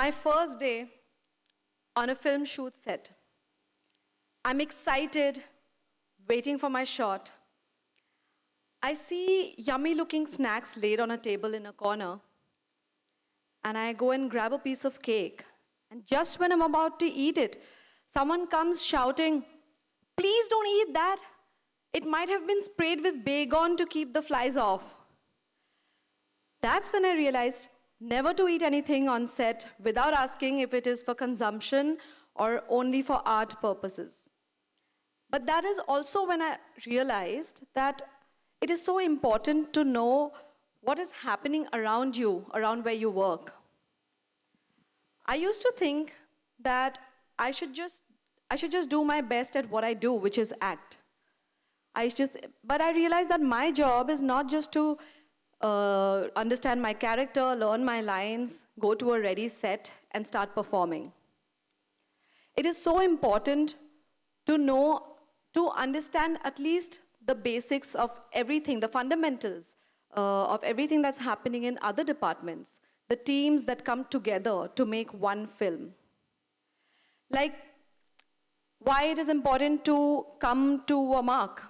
My first day on a film shoot set. I'm excited, waiting for my shot. I see yummy looking snacks laid on a table in a corner. And I go and grab a piece of cake. And just when I'm about to eat it, someone comes shouting, "Please don't eat that. It might have been sprayed with Baygon to keep the flies off." That's when I realized never to eat anything on set without asking if it is for consumption or only for art purposes. But that is also when I realized that it is so important to know what is happening around you, around where you work. I used to think that I should just do my best at what I do, which is act. But I realized that my job is not just to understand my character, learn my lines, go to a ready set, and start performing. It is so important to understand at least the basics of everything, the fundamentals of everything that's happening in other departments, the teams that come together to make one film. Like, why it is important to come to a mark.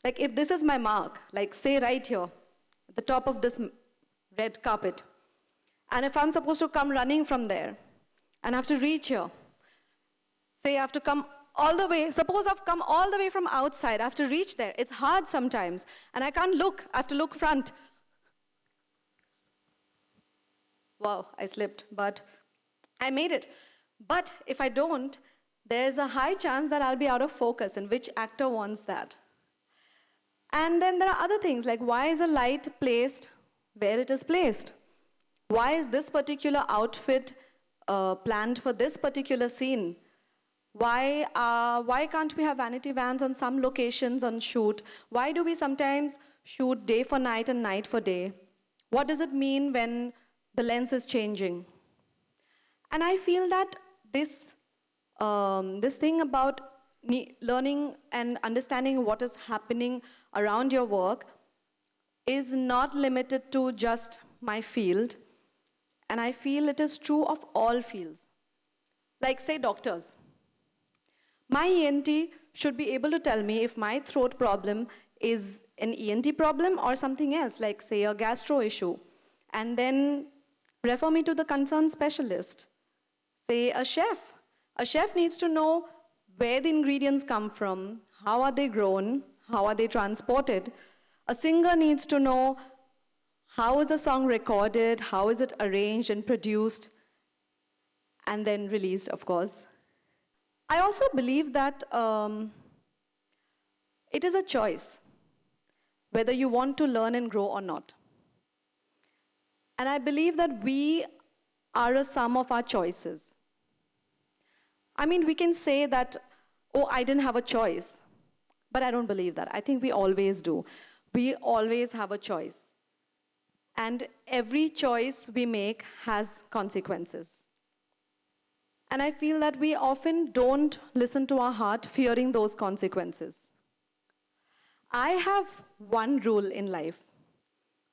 Like, if this is my mark, like say right here, at the top of this red carpet, and if I'm supposed to come running from there, and I have to reach here, say I have to come all the way, suppose I've come all the way from outside, I have to reach there. It's hard sometimes, and I can't look, I have to look front. Wow, I slipped, but I made it. But if I don't, there's a high chance that I'll be out of focus, and which actor wants that? And then there are other things, like why is a light placed where it is placed? Why is this particular outfit planned for this particular scene? Why can't we have vanity vans on some locations on shoot? Why do we sometimes shoot day for night and night for day? What does it mean when the lens is changing? And I feel that this thing about learning and understanding what is happening around your work is not limited to just my field. And I feel it is true of all fields. Like, say, doctors. My ENT should be able to tell me if my throat problem is an ENT problem or something else, like, say, a gastro issue, and then refer me to the concerned specialist. Say, a chef. A chef needs to know where the ingredients come from, how are they grown, how are they transported. A singer needs to know how is the song recorded, how is it arranged and produced, and then released, of course. I also believe that it is a choice, whether you want to learn and grow or not. And I believe that we are a sum of our choices. I mean, we can say that, oh, I didn't have a choice. But I don't believe that. I think we always do. We always have a choice. And every choice we make has consequences. And I feel that we often don't listen to our heart, fearing those consequences. I have one rule in life,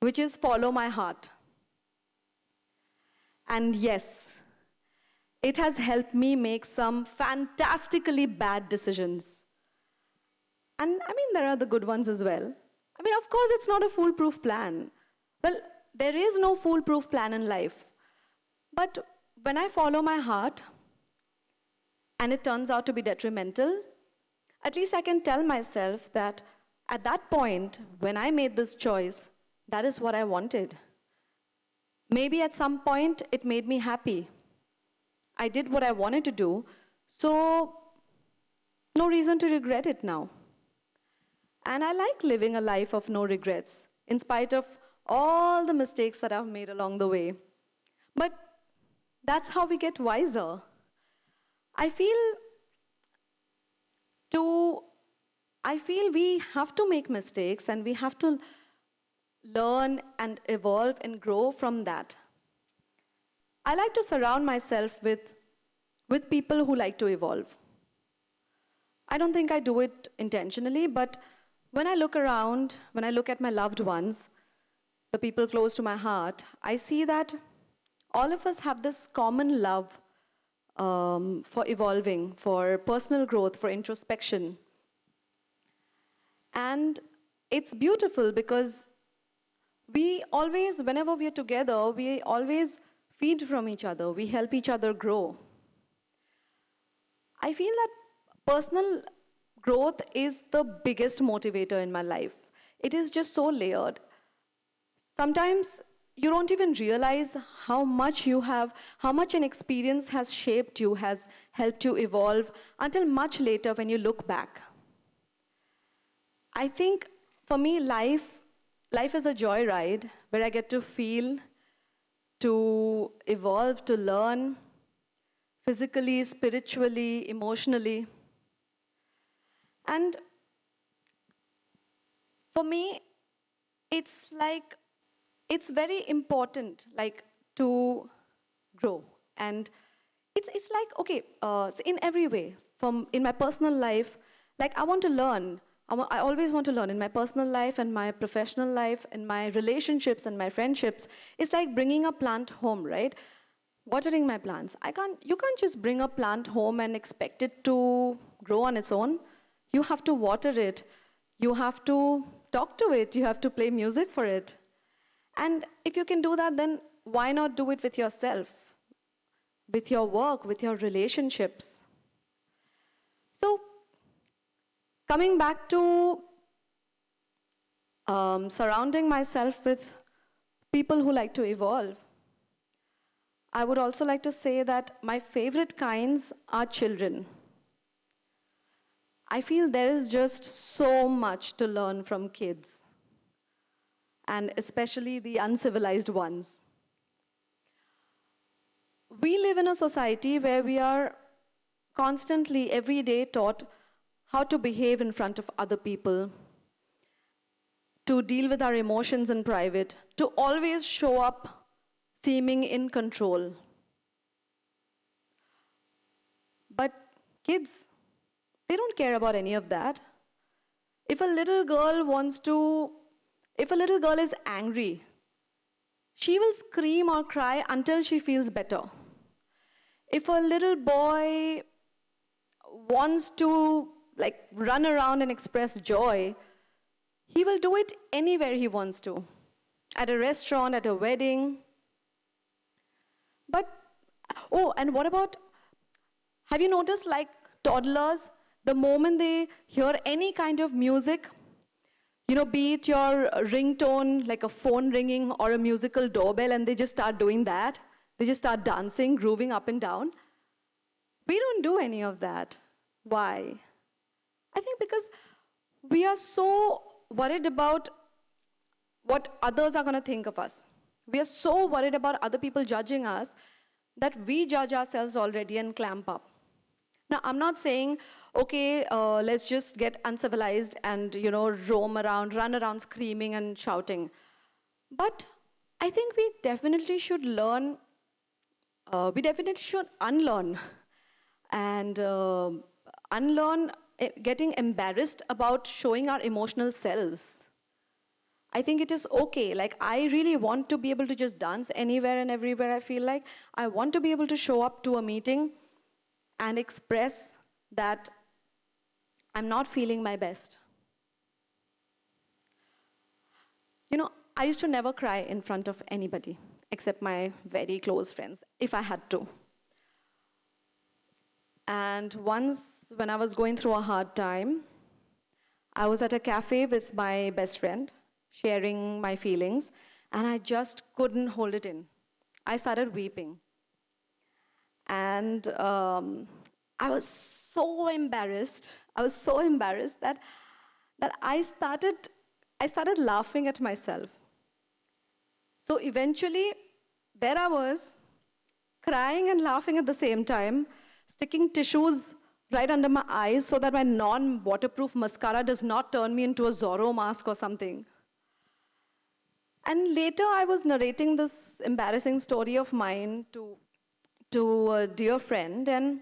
which is follow my heart. And yes, it has helped me make some fantastically bad decisions. And I mean, there are the good ones as well. I mean, of course, it's not a foolproof plan. Well, there is no foolproof plan in life. But when I follow my heart, and it turns out to be detrimental, at least I can tell myself that at that point, when I made this choice, that is what I wanted. Maybe at some point, it made me happy. I did what I wanted to do, so no reason to regret it now. And I like living a life of no regrets, in spite of all the mistakes that I've made along the way. But that's how we get wiser. I feel we have to make mistakes and we have to learn and evolve and grow from that. I like to surround myself with people who like to evolve. I don't think I do it intentionally, but when I look around, when I look at my loved ones, the people close to my heart, I see that all of us have this common love for evolving, for personal growth, for introspection. And it's beautiful because we always, whenever we are together, we always feed from each other. We help each other grow. I feel that personal growth is the biggest motivator in my life. It is just so layered. Sometimes you don't even realize how much an experience has shaped you, has helped you evolve, until much later when you look back. I think for me, life is a joyride where I get to feel, to evolve, to learn, physically, spiritually, emotionally. And for me, it's very important, to grow. And it's like, okay, so in every way, in my personal life, I want to learn. I always want to learn in my personal life and my professional life and my relationships and my friendships. It's like bringing a plant home, right? Watering my plants. You can't just bring a plant home and expect it to grow on its own. You have to water it. You have to talk to it. You have to play music for it. And if you can do that, then why not do it with yourself, with your work, with your relationships? So, coming back to surrounding myself with people who like to evolve, I would also like to say that my favorite kinds are children. I feel there is just so much to learn from kids, and especially the uncivilized ones. We live in a society where we are constantly, every day, taught how to behave in front of other people, to deal with our emotions in private, to always show up seeming in control. But kids, they don't care about any of that. If a little girl is angry, she will scream or cry until she feels better. If a little boy wants to run around and express joy, he will do it anywhere he wants to. At a restaurant, at a wedding. And what about, have you noticed toddlers, the moment they hear any kind of music, be it your ringtone, like a phone ringing or a musical doorbell, and they just start doing that. They just start dancing, grooving up and down. We don't do any of that. Why? I think because we are so worried about what others are going to think of us. We are so worried about other people judging us that we judge ourselves already and clamp up. Now, I'm not saying, okay, let's just get uncivilized and, roam around, run around screaming and shouting. But I think we definitely should learn, we definitely should unlearn and unlearn getting embarrassed about showing our emotional selves. I think it is okay. I really want to be able to just dance anywhere and everywhere I feel like. I want to be able to show up to a meeting and express that I'm not feeling my best. I used to never cry in front of anybody except my very close friends, if I had to. And once, when I was going through a hard time, I was at a cafe with my best friend, sharing my feelings, and I just couldn't hold it in. I started weeping. And I was so embarrassed. I was so embarrassed that I started laughing at myself. So eventually, there I was, crying and laughing at the same time, sticking tissues right under my eyes so that my non-waterproof mascara does not turn me into a Zorro mask or something. And later I was narrating this embarrassing story of mine to a dear friend, and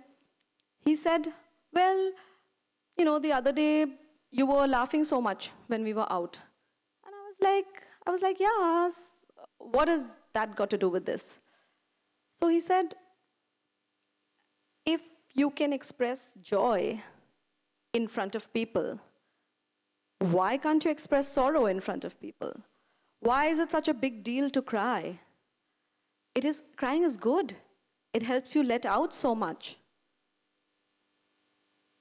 he said, well, the other day you were laughing so much when we were out. And I was like, yeah, what has that got to do with this? So he said, if you can express joy in front of people, why can't you express sorrow in front of people? Why is it such a big deal to cry? Crying is good. It helps you let out so much.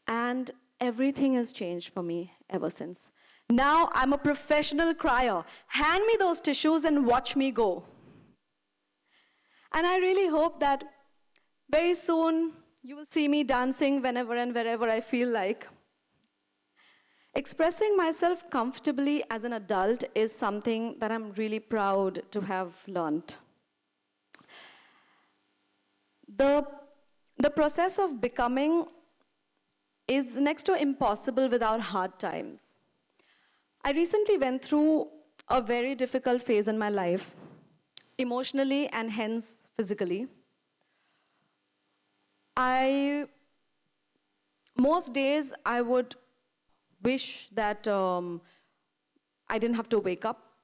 And everything has changed for me ever since. Now I'm a professional crier. Hand me those tissues and watch me go. And I really hope that very soon you will see me dancing whenever and wherever I feel like. Expressing myself comfortably as an adult is something that I'm really proud to have learned. The process of becoming is next to impossible without hard times. I recently went through a very difficult phase in my life, emotionally and hence physically. Most days I would wish that I didn't have to wake up,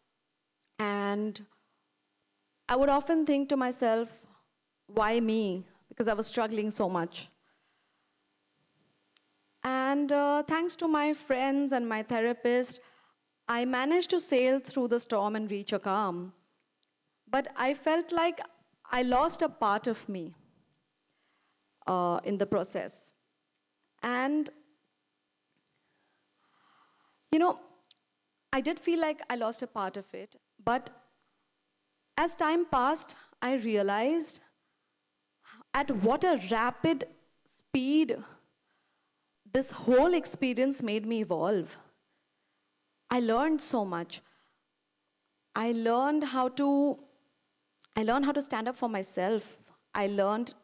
and I would often think to myself, why me? Because I was struggling so much. And thanks to my friends and my therapist, I managed to sail through the storm and reach a calm. But I felt like I lost a part of me in the process. And, I did feel like I lost a part of it. But as time passed, I realized at what a rapid speed this whole experience made me evolve. I learned so much. I learned how to stand up for myself. I learned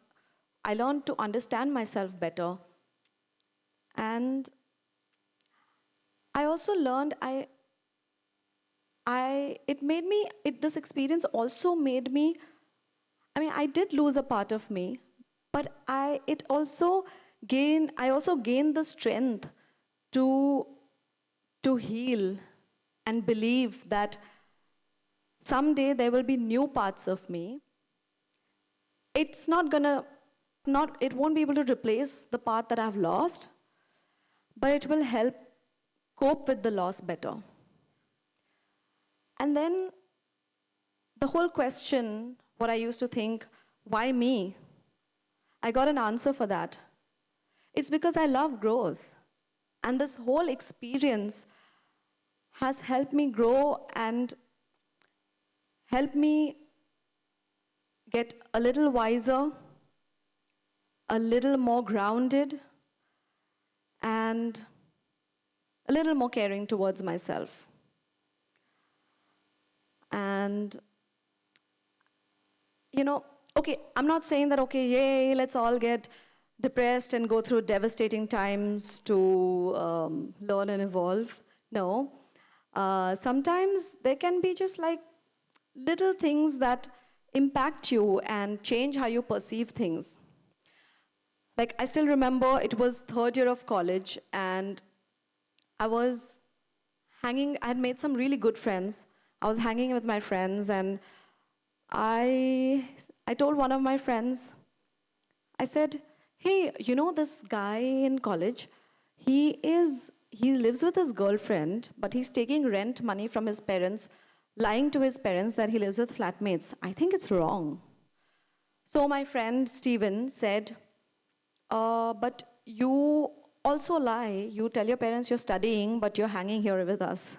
to understand myself better. And I also learned this experience also made me, I did lose a part of me, but I also gained the strength to heal and believe that someday there will be new parts of me. It won't be able to replace the part that I've lost, but it will help cope with the loss better. And then the whole question, what I used to think, why me? I got an answer for that. It's because I love growth. And this whole experience has helped me grow and helped me get a little wiser, a little more grounded, and a little more caring towards myself. And, I'm not saying that, yay, let's all get depressed and go through devastating times to learn and evolve. No. Sometimes there can be just like little things that impact you and change how you perceive things. Like, I still remember it was third year of college, and I had made some really good friends. I was hanging with my friends, and I told one of my friends, I said, hey, this guy in college, he lives with his girlfriend, but he's taking rent money from his parents, lying to his parents that he lives with flatmates. I think it's wrong. So my friend Steven said, but you also lie. You tell your parents you're studying, but you're hanging here with us.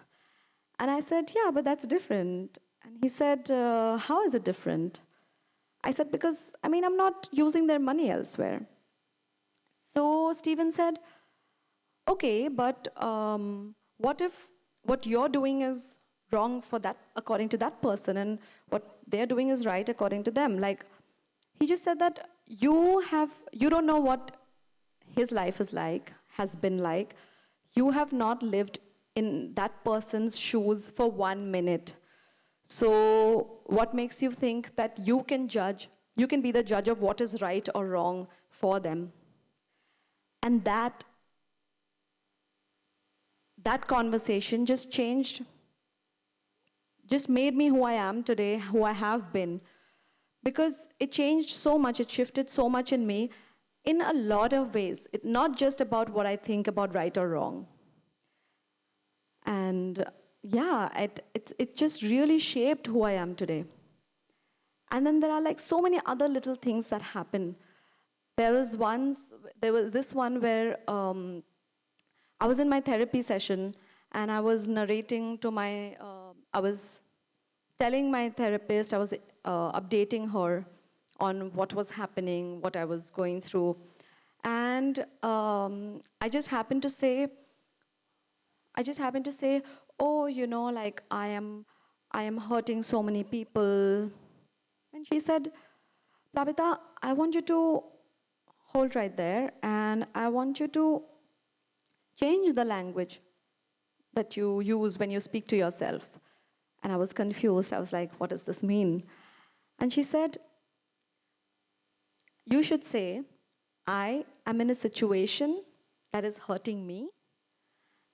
And I said, yeah, but that's different. And he said, how is it different? I said, because, I'm not using their money elsewhere. So Steven said, okay, but what if what you're doing is wrong for that, according to that person, and what they're doing is right according to them? Like, he just said that you don't know what his life is like, has been like. You have not lived in that person's shoes for 1 minute. So what makes you think that you can be the judge of what is right or wrong for them? And that conversation just made me who I am today, who I have been. because it changed so much, it shifted so much in me in a lot of ways. It's not just about what I think about right or wrong. And yeah, it just really shaped who I am today. And then there are like so many other little things that happen. There was this one where I was in my therapy session and I was narrating to I was telling my therapist, I was updating her on what was happening, what I was going through. And I just happened to say, oh, like I am hurting so many people. And she said, Plabita, I want you to hold right there, and I want you to change the language that you use when you speak to yourself. And I was confused. I was like, what does this mean? And she said, you should say, I am in a situation that is hurting me,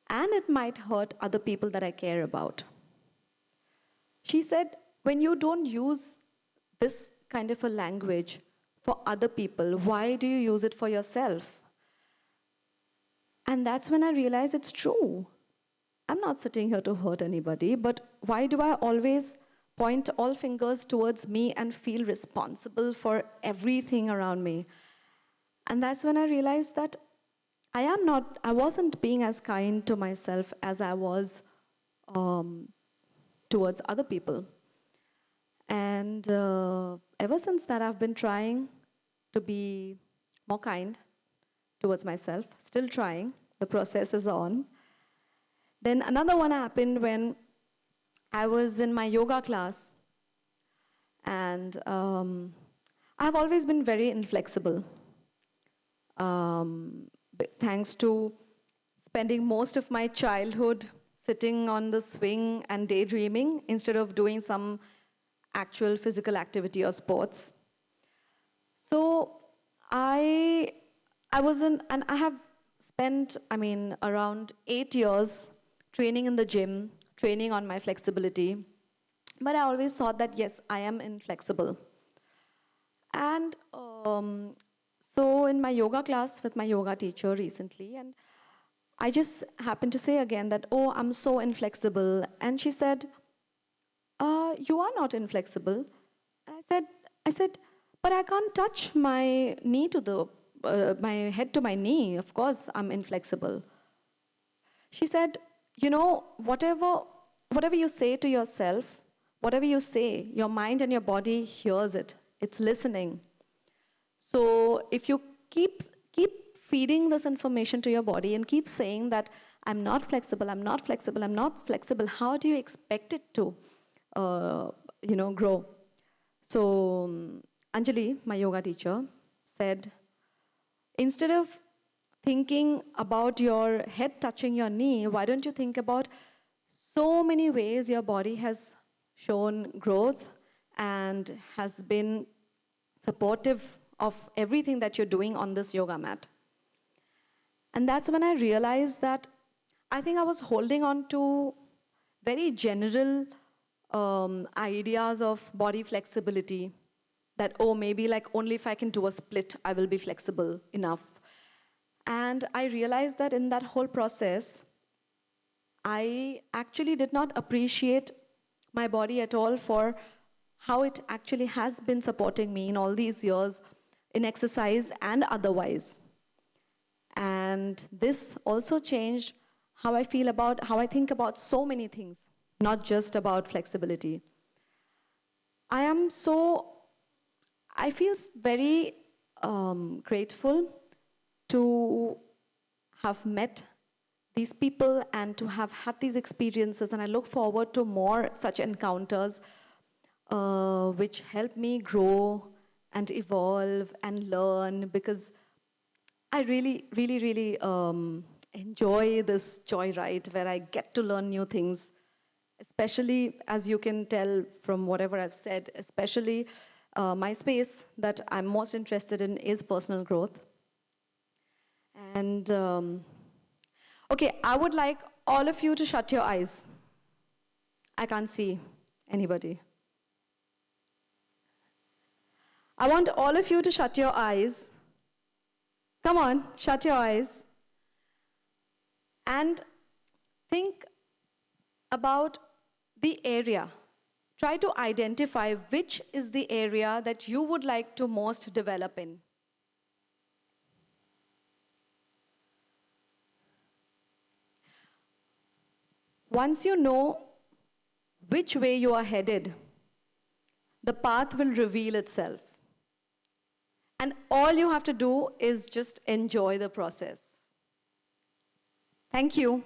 and it might hurt other people that I care about. She said, when you don't use this kind of a language for other people, why do you use it for yourself? And that's when I realized it's true. I'm not sitting here to hurt anybody, but why do I always point all fingers towards me and feel responsible for everything around me? And that's when I realized that I wasn't being as kind to myself as I was towards other people. And ever since that, I've been trying to be more kind towards myself, still trying. The process is on. Then another one happened when I was in my yoga class, and I've always been very inflexible. Thanks to spending most of my childhood sitting on the swing and daydreaming instead of doing some actual physical activity or sports. So I have spent, around 8 years training in the gym, training on my flexibility. But I always thought that, yes, I am inflexible. And so in my yoga class with my yoga teacher recently, and I just happened to say again that, oh, I'm so inflexible. And she said, you are not inflexible. And I said, but I can't touch my knee to my head to my knee. Of course, I'm inflexible. She said, whatever you say to yourself, whatever you say, your mind and your body hears it. It's listening. So if you keep feeding this information to your body and keep saying that I'm not flexible, I'm not flexible, I'm not flexible, how do you expect it to, grow? So Anjali, my yoga teacher, said, instead of thinking about your head touching your knee, why don't you think about so many ways your body has shown growth and has been supportive of everything that you're doing on this yoga mat. And that's when I realized that I think I was holding on to very general ideas of body flexibility, that, oh, maybe like only if I can do a split, I will be flexible enough. And I realized that in that whole process, I actually did not appreciate my body at all for how it actually has been supporting me in all these years in exercise and otherwise. And this also changed how I think about so many things, not just about flexibility. I feel very grateful to have met these people and to have had these experiences, and I look forward to more such encounters which help me grow and evolve and learn, because I really, really, really enjoy this joyride where I get to learn new things, especially, as you can tell from whatever I've said, especially my space that I'm most interested in is personal growth. And okay, I would like all of you to shut your eyes. I can't see anybody. I want all of you to shut your eyes. Come on, shut your eyes. And think about the area. Try to identify which is the area that you would like to most develop in. Once you know which way you are headed, the path will reveal itself. And all you have to do is just enjoy the process. Thank you.